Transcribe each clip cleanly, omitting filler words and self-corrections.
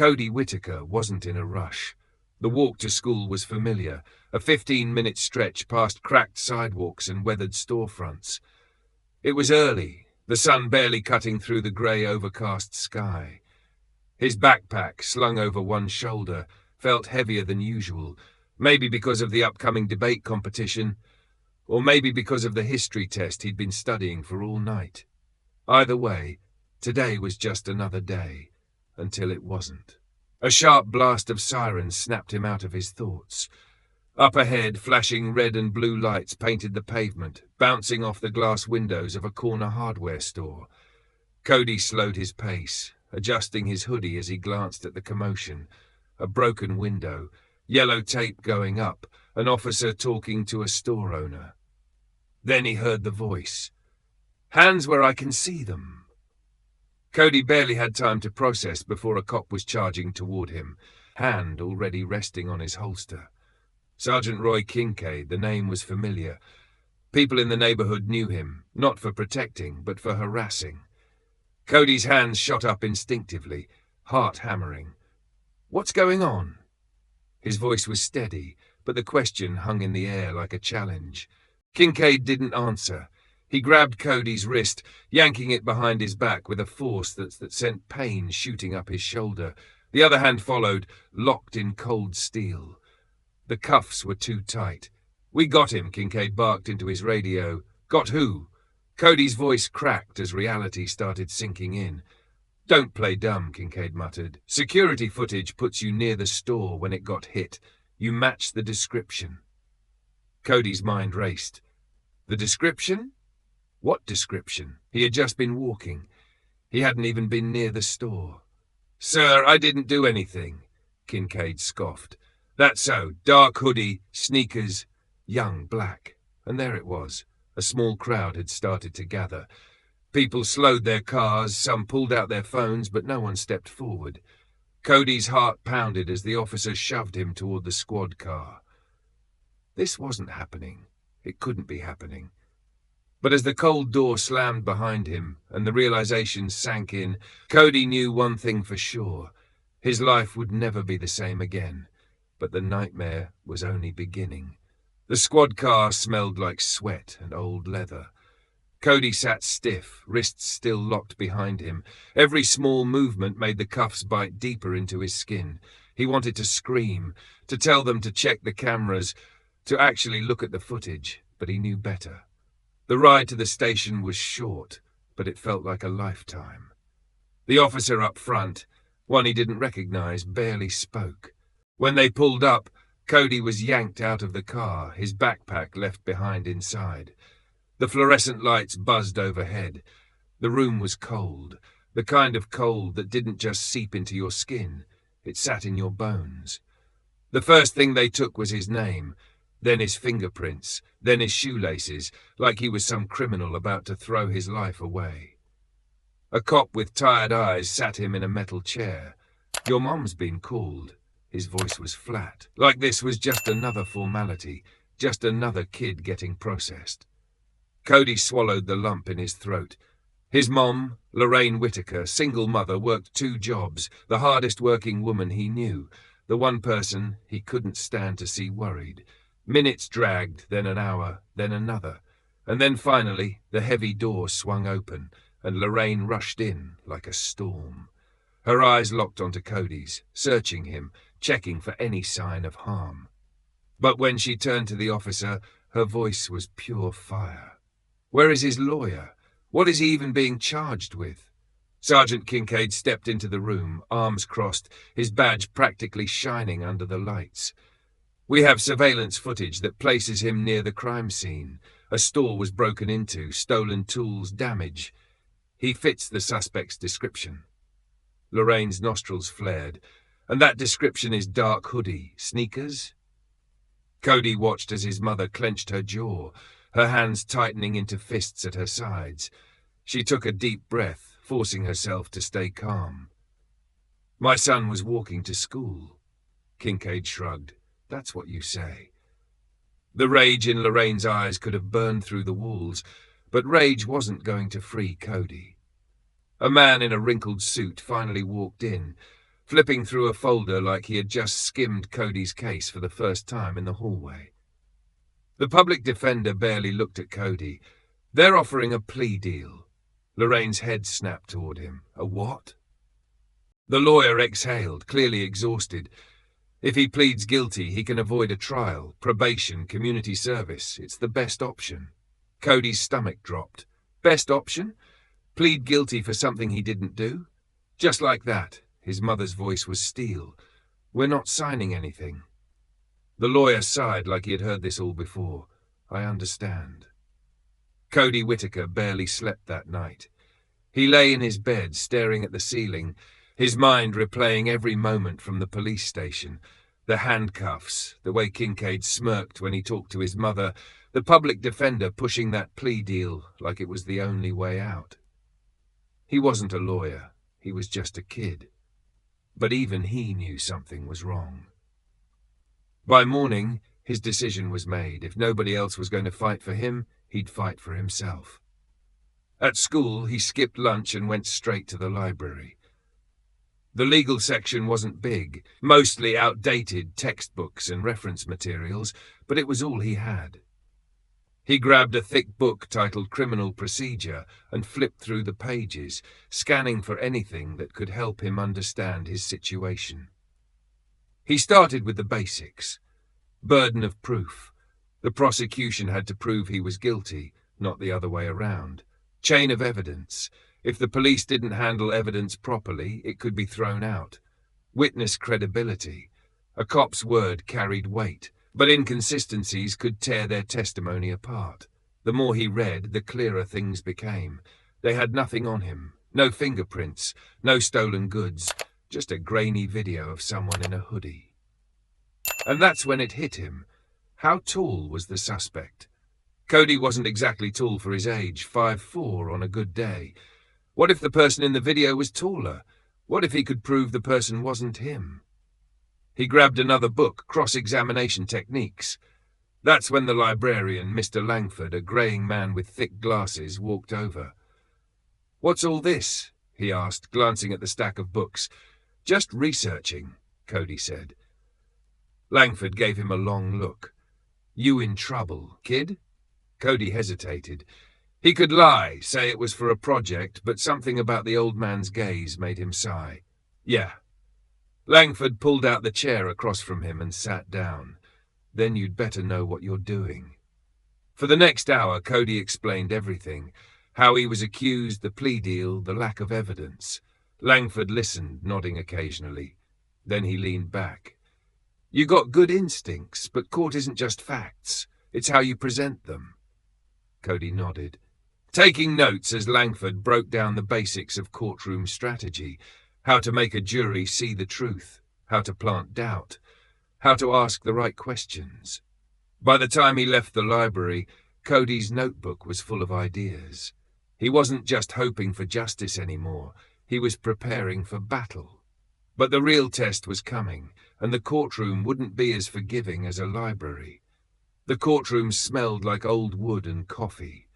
Cody Whittaker wasn't in a rush. The walk to school was familiar, a 15-minute stretch past cracked sidewalks and weathered storefronts. It was early, the sun barely cutting through the grey, overcast sky. His backpack, slung over one shoulder, felt heavier than usual, maybe because of the upcoming debate competition, or maybe because of the history test he'd been studying for all night. Either way, today was just another day, until it wasn't. A sharp blast of sirens snapped him out of his thoughts. Up ahead, flashing red and blue lights painted the pavement, bouncing off the glass windows of a corner hardware store. Cody slowed his pace, adjusting his hoodie as he glanced at the commotion. A broken window, yellow tape going up, an officer talking to a store owner. Then he heard the voice. "Hands where I can see them." Cody barely had time to process before a cop was charging toward him, hand already resting on his holster. Sergeant Roy Kincaid, the name was familiar. People in the neighborhood knew him, not for protecting, but for harassing. Cody's hands shot up instinctively, heart hammering. "What's going on?" His voice was steady, but the question hung in the air like a challenge. Kincaid didn't answer. He grabbed Cody's wrist, yanking it behind his back with a force that sent pain shooting up his shoulder. The other hand followed, locked in cold steel. The cuffs were too tight. "We got him," Kincaid barked into his radio. "Got who?" Cody's voice cracked as reality started sinking in. "Don't play dumb," Kincaid muttered. "Security footage puts you near the store when it got hit. You match the description." Cody's mind raced. The description? What description? He had just been walking. He hadn't even been near the store. "Sir, I didn't do anything," Kincaid scoffed. "That's so. Dark hoodie, sneakers, young, black." And there it was. A small crowd had started to gather. People slowed their cars, some pulled out their phones, but no one stepped forward. Cody's heart pounded as the officer shoved him toward the squad car. This wasn't happening. It couldn't be happening. But as the cold door slammed behind him and the realization sank in, Cody knew one thing for sure. His life would never be the same again. But the nightmare was only beginning. The squad car smelled like sweat and old leather. Cody sat stiff, wrists still locked behind him. Every small movement made the cuffs bite deeper into his skin. He wanted to scream, to tell them to check the cameras, to actually look at the footage, but he knew better. The ride to the station was short, but it felt like a lifetime. The officer up front, one he didn't recognize, barely spoke. When they pulled up, Cody was yanked out of the car, his backpack left behind inside. The fluorescent lights buzzed overhead. The room was cold, the kind of cold that didn't just seep into your skin, it sat in your bones. The first thing they took was his name, then his fingerprints, then his shoelaces, like he was some criminal about to throw his life away. A cop with tired eyes sat him in a metal chair. "Your mom's been called." His voice was flat, like this was just another formality, just another kid getting processed. Cody swallowed the lump in his throat. His mom, Lorraine Whittaker, single mother, worked 2 jobs, the hardest working woman he knew, the one person he couldn't stand to see worried. Minutes dragged, then an hour, then another, and then finally the heavy door swung open, and Lorraine rushed in like a storm. Her eyes locked onto Cody's, searching him, checking for any sign of harm. But when she turned to the officer, her voice was pure fire. "Where is his lawyer? What is he even being charged with?" Sergeant Kincaid stepped into the room, arms crossed, his badge practically shining under the lights. "We have surveillance footage that places him near the crime scene. A store was broken into, stolen tools, damage. He fits the suspect's description." Lorraine's nostrils flared. "And that description is dark hoodie, sneakers?" Cody watched as his mother clenched her jaw, her hands tightening into fists at her sides. She took a deep breath, forcing herself to stay calm. "My son was walking to school." Kincaid shrugged. "That's what you say." The rage in Lorraine's eyes could have burned through the walls, but rage wasn't going to free Cody. A man in a wrinkled suit finally walked in. flipping through a folder like he had just skimmed Cody's case for the first time in the hallway. The public defender barely looked at Cody. "They're offering a plea deal." Lorraine's head snapped toward him. "A what?" The lawyer exhaled, clearly exhausted. If he pleads guilty, he can avoid a trial, probation, community service. It's the best option. Cody's stomach dropped. Best option? Plead guilty for something he didn't do? Just like that. His mother's voice was steel. "We're not signing anything." The lawyer sighed like he had heard this all before. "I understand." Cody Whittaker barely slept that night. He lay in his bed, staring at the ceiling, his mind replaying every moment from the police station. The handcuffs, the way Kincaid smirked when he talked to his mother, the public defender pushing that plea deal like it was the only way out. He wasn't a lawyer. He was just a kid. But even he knew something was wrong. By morning, his decision was made. If nobody else was going to fight for him, he'd fight for himself. At school, he skipped lunch and went straight to the library. The legal section wasn't big, mostly outdated textbooks and reference materials, but it was all he had. He grabbed a thick book titled Criminal Procedure and flipped through the pages, scanning for anything that could help him understand his situation. He started with the basics. Burden of proof. The prosecution had to prove he was guilty, not the other way around. Chain of evidence. If the police didn't handle evidence properly, it could be thrown out. Witness credibility. A cop's word carried weight, but inconsistencies could tear their testimony apart. The more he read, the clearer things became. They had nothing on him. No fingerprints, no stolen goods, just a grainy video of someone in a hoodie. And that's when it hit him. How tall was the suspect? Cody wasn't exactly tall for his age, 5'4" on a good day. What if the person in the video was taller? What if he could prove the person wasn't him? He grabbed another book, Cross-Examination Techniques. That's when the librarian, Mr. Langford, a greying man with thick glasses, walked over. "What's all this?" he asked, glancing at the stack of books. "Just researching," Cody said. Langford gave him a long look. "You in trouble, kid?" Cody hesitated. He could lie, say it was for a project, but something about the old man's gaze made him sigh. "Yeah." Langford pulled out the chair across from him and sat down. "Then you'd better know what you're doing." For the next hour, Cody explained everything. How he was accused, the plea deal, the lack of evidence. Langford listened, nodding occasionally. Then he leaned back. "You got good instincts, but court isn't just facts. It's how you present them." Cody nodded, taking notes as Langford broke down the basics of courtroom strategy. How to make a jury see the truth, how to plant doubt, how to ask the right questions. By the time he left the library, Cody's notebook was full of ideas. He wasn't just hoping for justice anymore, he was preparing for battle. But the real test was coming, and the courtroom wouldn't be as forgiving as a library. The courtroom smelled like old wood and coffee.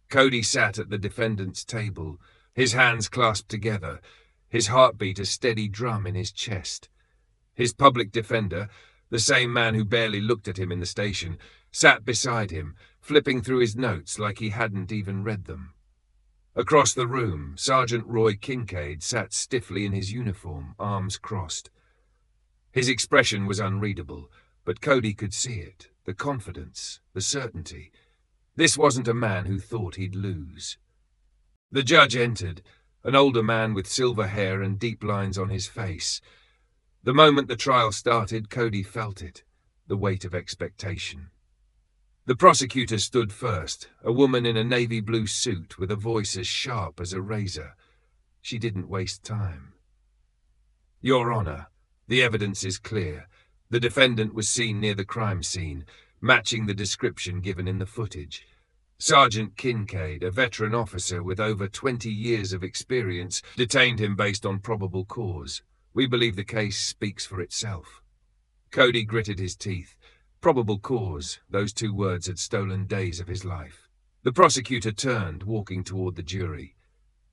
Cody sat at the defendant's table, his hands clasped together, his heartbeat a steady drum in his chest. His public defender, the same man who barely looked at him in the station, sat beside him, flipping through his notes like he hadn't even read them. Across the room, Sergeant Roy Kincaid sat stiffly in his uniform, arms crossed. His expression was unreadable, but Cody could see it, the confidence, the certainty. This wasn't a man who thought he'd lose. The judge entered, an older man with silver hair and deep lines on his face. The moment the trial started, Cody felt it, the weight of expectation. The prosecutor stood first, a woman in a navy blue suit with a voice as sharp as a razor. She didn't waste time. "Your Honor, the evidence is clear. The defendant was seen near the crime scene, matching the description given in the footage. Sergeant Kincaid, a veteran officer with over 20 years of experience, detained him based on probable cause. We believe the case speaks for itself." Cody gritted his teeth. Probable cause, those two words had stolen days of his life. The prosecutor turned, walking toward the jury.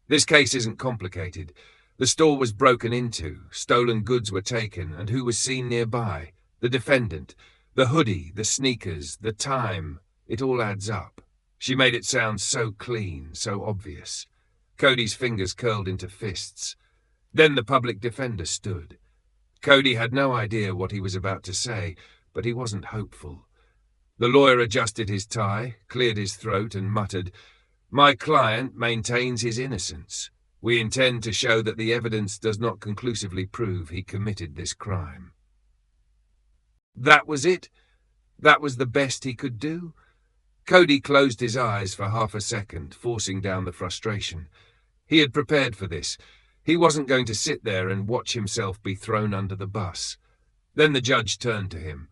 "This case isn't complicated. The store was broken into, stolen goods were taken, and who was seen nearby? The defendant. The hoodie, the sneakers, the time. It all adds up. She made it sound so clean, so obvious. Cody's fingers curled into fists. Then the public defender stood. Cody had no idea what he was about to say, but he wasn't hopeful. The lawyer adjusted his tie, cleared his throat, and muttered, "My client maintains his innocence. We intend to show that the evidence does not conclusively prove he committed this crime." That was it? That was the best he could do? Cody closed his eyes for half a second, forcing down the frustration. He had prepared for this. He wasn't going to sit there and watch himself be thrown under the bus. Then the judge turned to him.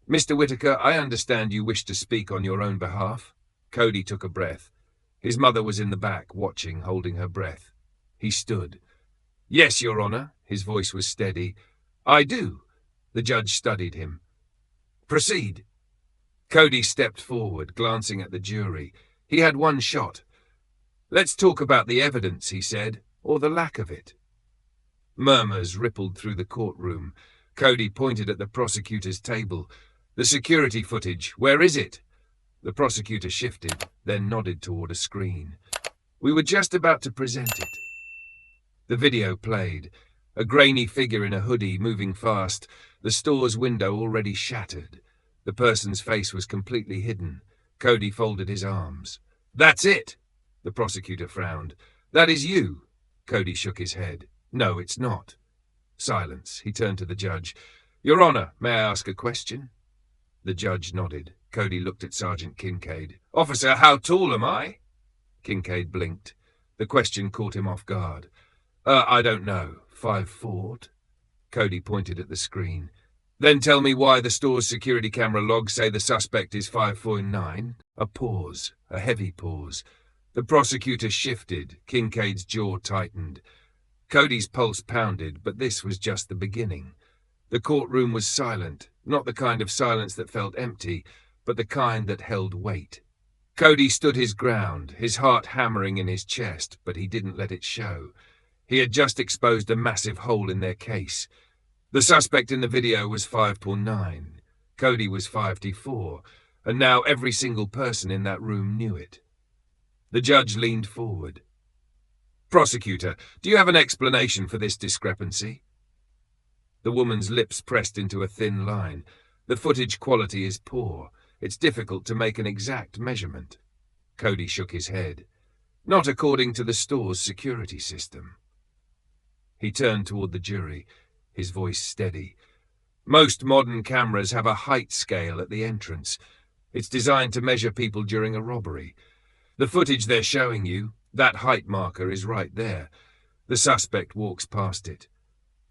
"Mr. Whittaker, I understand you wish to speak on your own behalf." Cody took a breath. His mother was in the back, watching, holding her breath. He stood. "Yes, Your Honor." His voice was steady. "I do." The judge studied him. "Proceed." Cody stepped forward, glancing at the jury. He had one shot. "Let's talk about the evidence," he said, "or the lack of it." Murmurs rippled through the courtroom. Cody pointed at the prosecutor's table. "The security footage, where is it?" The prosecutor shifted, then nodded toward a screen. "We were just about to present it." The video played. A grainy figure in a hoodie moving fast, the store's window already shattered. The person's face was completely hidden. Cody folded his arms. "That's it!" The prosecutor frowned. "That is you." Cody shook his head. "No, it's not." Silence. He turned to the judge. "Your Honor, may I ask a question?" The judge nodded. Cody looked at Sergeant Kincaid. "Officer, how tall am I?" Kincaid blinked. The question caught him off guard. I don't know. 5'4". Cody pointed at the screen. "Then tell me why the store's security camera logs say the suspect is 5'9". A pause. A heavy pause. The prosecutor shifted. Kincaid's jaw tightened. Cody's pulse pounded, but this was just the beginning. The courtroom was silent, not the kind of silence that felt empty, but the kind that held weight. Cody stood his ground, his heart hammering in his chest, but he didn't let it show. He had just exposed a massive hole in their case. The suspect in the video was 5'9". Cody was 5'4", and now every single person in that room knew it. The judge leaned forward. "Prosecutor, do you have an explanation for this discrepancy?" The woman's lips pressed into a thin line. "The footage quality is poor. It's difficult to make an exact measurement." Cody shook his head. "Not according to the store's security system." He turned toward the jury, his voice steady. "Most modern cameras have a height scale at the entrance. It's designed to measure people during a robbery. The footage they're showing you, that height marker is right there. The suspect walks past it."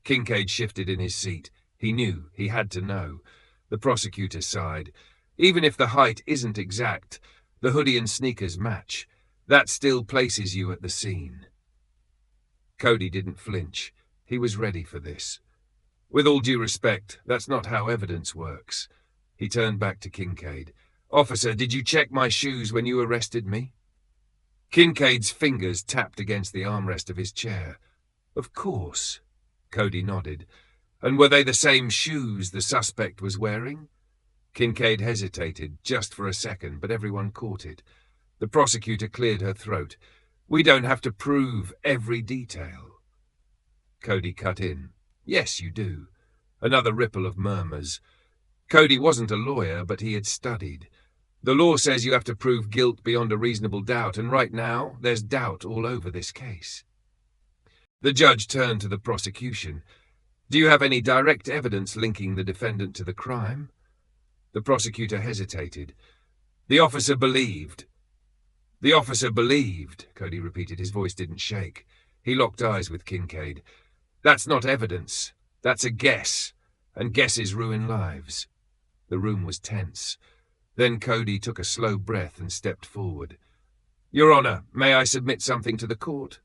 Kincaid shifted in his seat. He knew, he had to know. The prosecutor sighed. "Even if the height isn't exact, the hoodie and sneakers match. That still places you at the scene." Cody didn't flinch. He was ready for this. "With all due respect, that's not how evidence works." He turned back to Kincaid. "Officer, did you check my shoes when you arrested me?" Kincaid's fingers tapped against the armrest of his chair. "Of course." Cody nodded. "And were they the same shoes the suspect was wearing?" Kincaid hesitated, just for a second, but everyone caught it. The prosecutor cleared her throat. "We don't have to prove every detail." Cody cut in. "Yes, you do." Another ripple of murmurs. Cody wasn't a lawyer, but he had studied. "The law says you have to prove guilt beyond a reasonable doubt, and right now, there's doubt all over this case." The judge turned to the prosecution. "Do you have any direct evidence linking the defendant to the crime?" The prosecutor hesitated. "The officer believed." "The officer believed," Cody repeated. His voice didn't shake. He locked eyes with Kincaid. "That's not evidence. That's a guess, and guesses ruin lives." The room was tense. Then Cody took a slow breath and stepped forward. "Your Honor, may I submit something to the court?"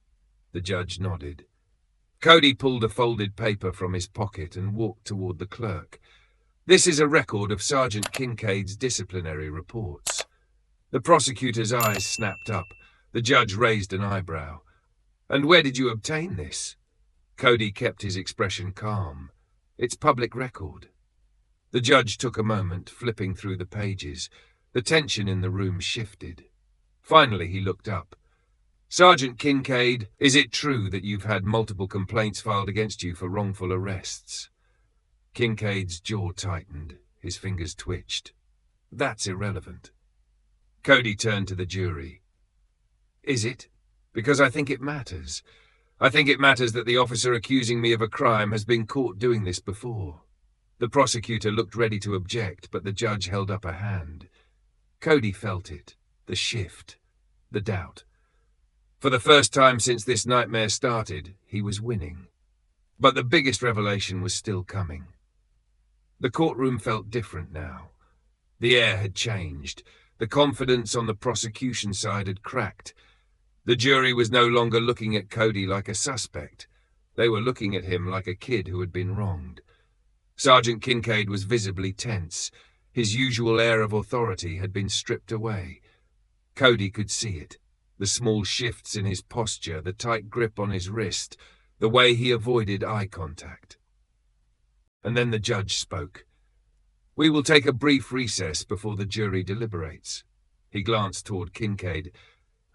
The judge nodded. Cody pulled a folded paper from his pocket and walked toward the clerk. "This is a record of Sergeant Kincaid's disciplinary reports." The prosecutor's eyes snapped up. The judge raised an eyebrow. "And where did you obtain this?" Cody kept his expression calm. It's public record. The judge took a moment, flipping through the pages. The tension in the room shifted. Finally, he looked up. Sergeant Kincaid, is it true that you've had multiple complaints filed against you for wrongful arrests? Kincaid's jaw tightened. His fingers twitched. That's irrelevant. Cody turned to the jury. Is it? Because I think it matters. I think it matters that the officer accusing me of a crime has been caught doing this before. The prosecutor looked ready to object, but the judge held up a hand. Cody felt it, the shift, the doubt. For the first time since this nightmare started, he was winning. But the biggest revelation was still coming. The courtroom felt different now. The air had changed. The confidence on the prosecution side had cracked. The jury was no longer looking at Cody like a suspect. They were looking at him like a kid who had been wronged. Sergeant Kincaid was visibly tense. His usual air of authority had been stripped away. Cody could see it. The small shifts in his posture, the tight grip on his wrist, the way he avoided eye contact. And then the judge spoke. We will take a brief recess before the jury deliberates. He glanced toward Kincaid.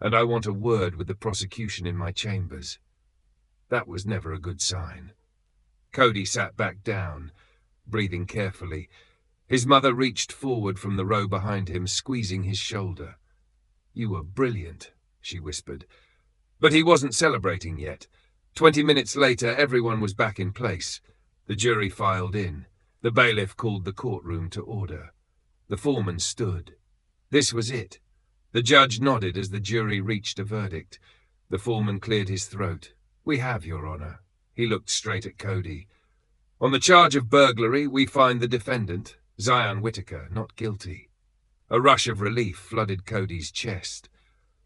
And I want a word with the prosecution in my chambers. That was never a good sign. Cody sat back down, breathing carefully. His mother reached forward from the row behind him, squeezing his shoulder. You were brilliant, she whispered. But he wasn't celebrating yet. 20 minutes later, everyone was back in place. The jury filed in. The bailiff called the courtroom to order. The foreman stood. This was it. The judge nodded as the jury reached a verdict. The foreman cleared his throat. We have, Your Honor. He looked straight at Cody. On the charge of burglary, we find the defendant, Cody Whittaker, not guilty. A rush of relief flooded Cody's chest.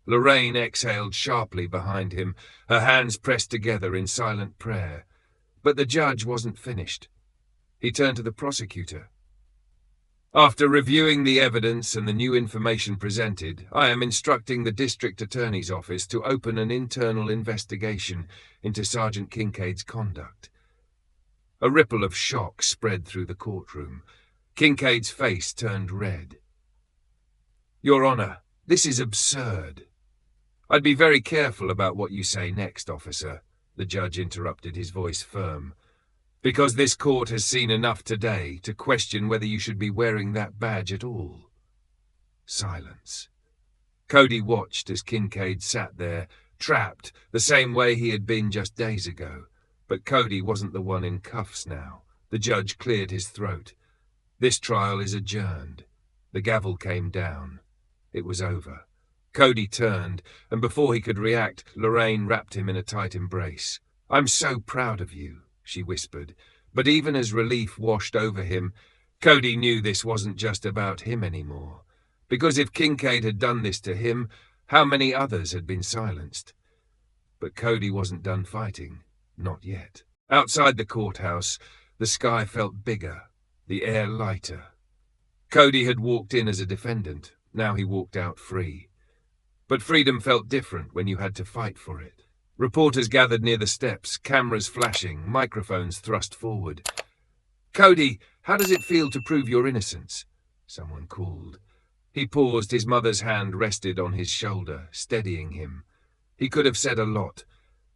Lorraine exhaled sharply behind him, her hands pressed together in silent prayer. But the judge wasn't finished. He turned to the prosecutor. After reviewing the evidence and the new information presented, I am instructing the District Attorney's Office to open an internal investigation into Sergeant Kincaid's conduct. A ripple of shock spread through the courtroom. Kincaid's face turned red. Your Honor, this is absurd. I'd be very careful about what you say next, officer, the judge interrupted, his voice firm. Because this court has seen enough today to question whether you should be wearing that badge at all. Silence. Cody watched as Kincaid sat there, trapped, the same way he had been just days ago. But Cody wasn't the one in cuffs now. The judge cleared his throat. This trial is adjourned. The gavel came down. It was over. Cody turned, and before he could react, Lorraine wrapped him in a tight embrace. I'm so proud of you, she whispered, but even as relief washed over him, Cody knew this wasn't just about him anymore. Because if Kincaid had done this to him, how many others had been silenced? But Cody wasn't done fighting. Not yet. Outside the courthouse, the sky felt bigger, the air lighter. Cody had walked in as a defendant. Now he walked out free. But freedom felt different when you had to fight for it. Reporters gathered near the steps, cameras flashing, microphones thrust forward. Cody, how does it feel to prove your innocence? Someone called. He paused, his mother's hand rested on his shoulder, steadying him. He could have said a lot,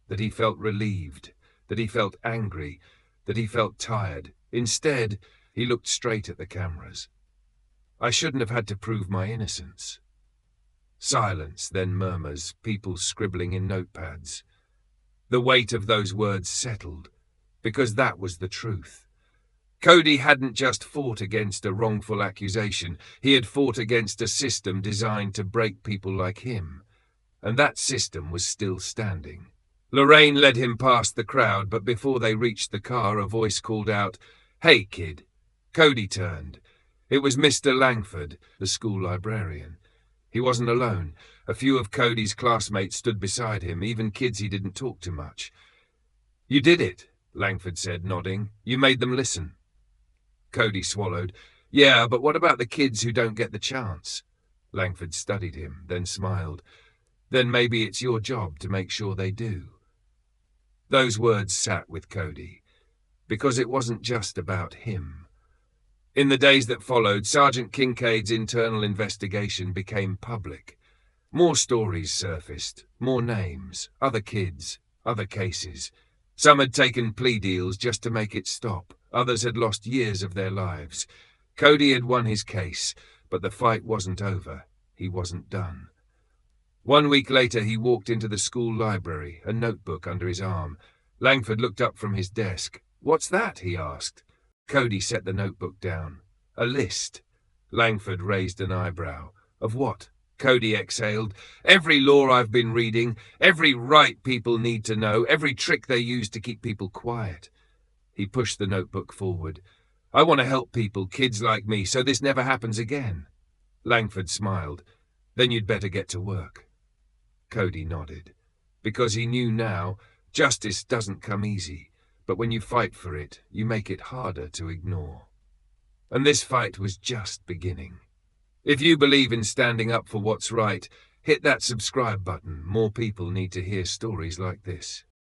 that he felt relieved, that he felt angry, that he felt tired. Instead, he looked straight at the cameras. I shouldn't have had to prove my innocence. Silence, then murmurs, people scribbling in notepads. The weight of those words settled, because that was the truth. Cody hadn't just fought against a wrongful accusation, he had fought against a system designed to break people like him. And that system was still standing. Lorraine led him past the crowd, but before they reached the car, a voice called out, Hey, kid. Cody turned. It was Mr. Langford, the school librarian. He wasn't alone. A few of Cody's classmates stood beside him, even kids he didn't talk to much. You did it, Langford said, nodding. You made them listen. Cody swallowed. Yeah, but what about the kids who don't get the chance? Langford studied him, then smiled. Then maybe it's your job to make sure they do. Those words sat with Cody, because it wasn't just about him. In the days that followed, Sergeant Kincaid's internal investigation became public. More stories surfaced, more names, other kids, other cases. Some had taken plea deals just to make it stop. Others had lost years of their lives. Cody had won his case, but the fight wasn't over. He wasn't done. 1 week later, he walked into the school library, a notebook under his arm. Langford looked up from his desk. "What's that?" he asked. Cody set the notebook down. "A list." Langford raised an eyebrow. "Of what?" Cody exhaled. "Every law I've been reading, every right people need to know, every trick they use to keep people quiet." He pushed the notebook forward. "I want to help people, kids like me, so this never happens again." Langford smiled. "Then you'd better get to work." Cody nodded. Because he knew now, justice doesn't come easy, but when you fight for it, you make it harder to ignore. And this fight was just beginning. If you believe in standing up for what's right, hit that subscribe button. More people need to hear stories like this.